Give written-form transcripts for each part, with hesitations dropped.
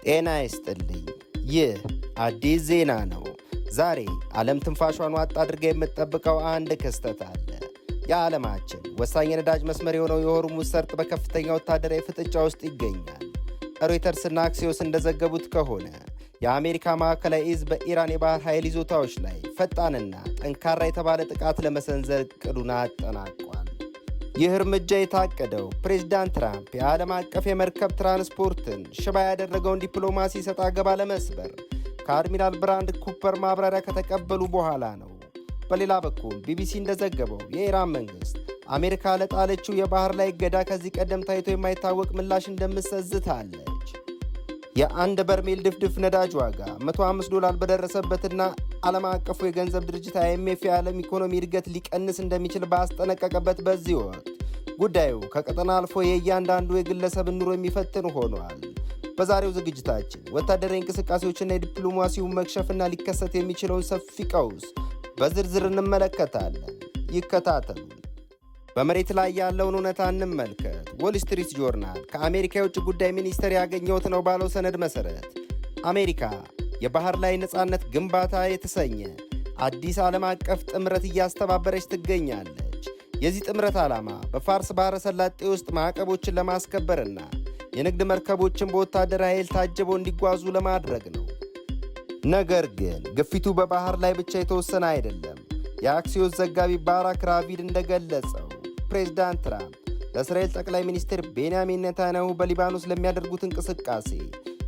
ጤና ይስጥልኝ። ይህ አዲስ ዜና ነው። ዛሬ ዓለም ትንፋሿን ዋጥ አድርጋ የምትጠብቀው አንድ ክስተት አለ። የዓለማችን ወሳኝ የነዳጅ መስመር የሆነው የሆርሙዝ ሰርጥ በከፍተኛ ወታደራዊ ፍጥጫ ውስጥ ይገኛል። ሮይተርስና አክሲዮስ እንደዘገቡት ከሆነ የአሜሪካ ማዕከላዊ እዝ በኢራን የባህር ኃይል ይዞታዎች ላይ ፈጣንና ጠንካራ የተባለ ጥቃት ለመሰንዘር ዕቅዱን አጠናቋል። ይህ እርምጃ የታቀደው ፕሬዝዳንት ትራምፕ የዓለም አቀፍ የመርከብ ትራንስፖርትን ሽባ ያደረገውን ዲፕሎማሲ ሰጣ ገባ ለመስበር ከአድሚራል ብራንድ ኩፐር ማብራሪያ ከተቀበሉ በኋላ ነው። በሌላ በኩል ቢቢሲ እንደዘገበው የኢራን መንግሥት አሜሪካ ለጣለችው የባህር ላይ እገዳ ከዚህ ቀደም ታይቶ የማይታወቅ ምላሽ እንደምትሰዝታለች። የአንድ በርሜል ድፍድፍ ነዳጅ ዋጋ $105 በደረሰበትና ዓለም አቀፉ የገንዘብ ድርጅት IMF የዓለም ኢኮኖሚ እድገት ሊቀንስ እንደሚችል ባስጠነቀቀበት በዚህ ወቅት ጉዳዩ ከቀጠና አልፎ የእያንዳንዱ የግለሰብን ኑሮ የሚፈትን ሆኗል። በዛሬው ዝግጅታችን ወታደራዊ እንቅስቃሴዎችና የዲፕሎማሲውን መክሸፍና ሊከሰት የሚችለውን ሰፊ ቀውስ በዝርዝር እንመለከታለን። ይከታተሉ። በመሬት ላይ ያለውን እውነታ እንመልከት። ዎል ስትሪት ጆርናል ከአሜሪካ የውጭ ጉዳይ ሚኒስቴር ያገኘሁት ነው ባለው ሰነድ መሠረት አሜሪካ የባህር ላይ ነፃነት ግንባታ የተሰኘ አዲስ ዓለም አቀፍ ጥምረት እያስተባበረች ትገኛለች። የዚህ ጥምረት ዓላማ በፋርስ ባሕረ ሰላጤ ውስጥ ማዕቀቦችን ለማስከበርና የንግድ መርከቦችን በወታደራዊ ኃይል ታጅበው እንዲጓዙ ለማድረግ ነው። ነገር ግን ግፊቱ በባህር ላይ ብቻ የተወሰነ አይደለም። የአክሲዮስ ዘጋቢ ባራክ ራቪድ እንደገለጸው ፕሬዝዳንት ትራምፕ ለእስራኤል ጠቅላይ ሚኒስትር ቤንያሚን ኔታንያሁ በሊባኖስ ለሚያደርጉት እንቅስቃሴ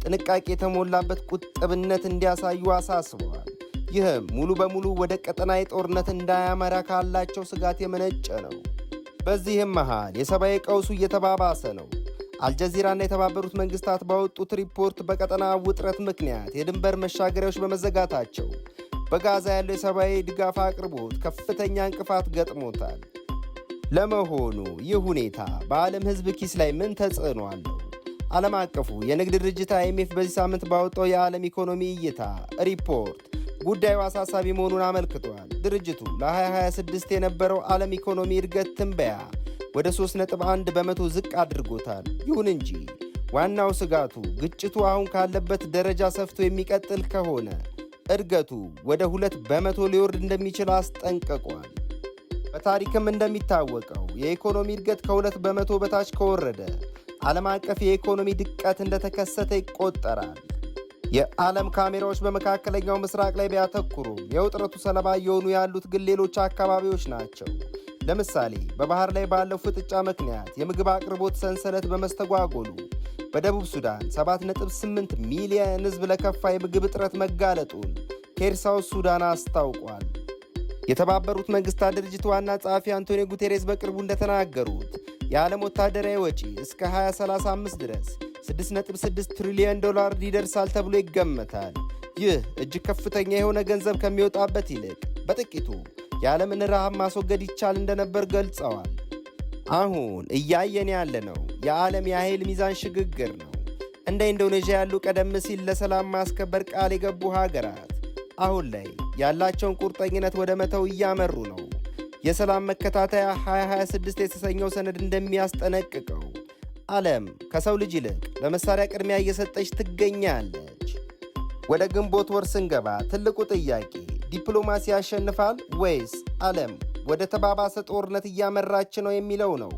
ጥንቃቄ የተሞላበት ቁጥብነት እንዲያሳዩ አሳስበዋል። ይህም ሙሉ በሙሉ ወደ ቀጠናዊ ጦርነት እንዳያመራ ካላቸው ስጋት የመነጨ ነው። በዚህም መሃል የሰብአዊ ቀውሱ እየተባባሰ ነው። አልጀዚራና የተባበሩት መንግስታት ባወጡት ሪፖርት በቀጠና ውጥረት ምክንያት የድንበር መሻገሪያዎች በመዘጋታቸው በጋዛ ያለው የሰብአዊ ድጋፍ አቅርቦት ከፍተኛ እንቅፋት ገጥሞታል። ለመሆኑ ይህ ሁኔታ በዓለም ሕዝብ ኪስ ላይ ምን ተጽዕኖ አለው? ዓለም አቀፉ የንግድ ድርጅት IMF በዚህ ሳምንት ባወጣው የዓለም ኢኮኖሚ እይታ ሪፖርት ጉዳዩ አሳሳቢ መሆኑን አመልክቷል። ድርጅቱ ለ2026 የነበረው ዓለም ኢኮኖሚ እድገት ትንበያ ወደ 3.1 በመቶ ዝቅ አድርጎታል። ይሁን እንጂ ዋናው ስጋቱ ግጭቱ አሁን ካለበት ደረጃ ሰፍቶ የሚቀጥል ከሆነ እድገቱ ወደ 2 በመቶ ሊወርድ እንደሚችል አስጠንቅቋል። በታሪክም እንደሚታወቀው የኢኮኖሚ እድገት ከ2 በመቶ በታች ከወረደ ዓለም አቀፍ የኢኮኖሚ ድቀት እንደተከሰተ ይቆጠራል። የዓለም ካሜራዎች በመካከለኛው ምስራቅ ላይ ቢያተኩሩም የውጥረቱ ሰለባ እየሆኑ ያሉት ግን ሌሎች አካባቢዎች ናቸው። ለምሳሌ በባህር ላይ ባለው ፍጥጫ ምክንያት የምግብ አቅርቦት ሰንሰለት በመስተጓጎሉ በደቡብ ሱዳን 7.8 ሚሊዮን ሕዝብ ለከፋ የምግብ እጥረት መጋለጡን ኬርሳውስ ሱዳን አስታውቋል። የተባበሩት መንግስታት ድርጅት ዋና ጸሐፊ አንቶኒዮ ጉቴሬስ በቅርቡ እንደተናገሩት የዓለም ወታደራዊ ወጪ እስከ 2035 ድረስ $6.6 ትሪሊዮን ይደርሳል ተብሎ ይገመታል። ይህ እጅግ ከፍተኛ የሆነ ገንዘብ ከሚወጣበት ይልቅ በጥቂቱ የዓለምን ረሃብ ማስወገድ ይቻል እንደነበር ገልጸዋል። አሁን እያየን ያለነው የዓለም የኃይል ሚዛን ሽግግር ነው። እንደ ኢንዶኔዥያ ያሉ ቀደም ሲል ለሰላም ማስከበር ቃል የገቡ ሀገራት አሁን ላይ ያላቸውን ቁርጠኝነት ወደ መተው እያመሩ ነው። የሰላም መከታተያ 2026 የተሰኘው ሰነድ እንደሚያስጠነቅቀው ዓለም ከሰው ልጅ ይልቅ ለመሳሪያ ቅድሚያ እየሰጠች ትገኛለች። ወደ ግንቦት ወር ስንገባ ትልቁ ጥያቄ ዲፕሎማሲ ያሸንፋል ወይስ ዓለም ወደ ተባባሰ ጦርነት እያመራች ነው የሚለው ነው።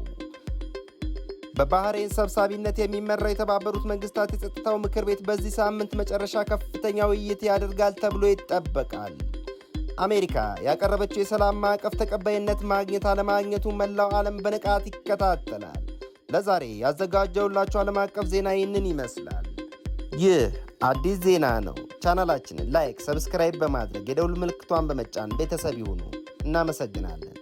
በባህሬን ሰብሳቢነት የሚመራው የተባበሩት መንግስታት የጸጥታው ምክር ቤት በዚህ ሳምንት መጨረሻ ከፍተኛ ውይይት ያደርጋል ተብሎ ይጠበቃል። አሜሪካ ያቀረበችው የሰላም ማዕቀፍ ተቀባይነት ማግኘት አለማግኘቱ መላው ዓለም በንቃት ይከታተላል። ለዛሬ ያዘጋጀውላችሁ ዓለም አቀፍ ዜና ይህንን ይመስላል። ይህ አዲስ ዜና ነው። ቻናላችንን ላይክ፣ ሰብስክራይብ በማድረግ የደውል ምልክቷን በመጫን ቤተሰብ ይሁኑ። እናመሰግናለን።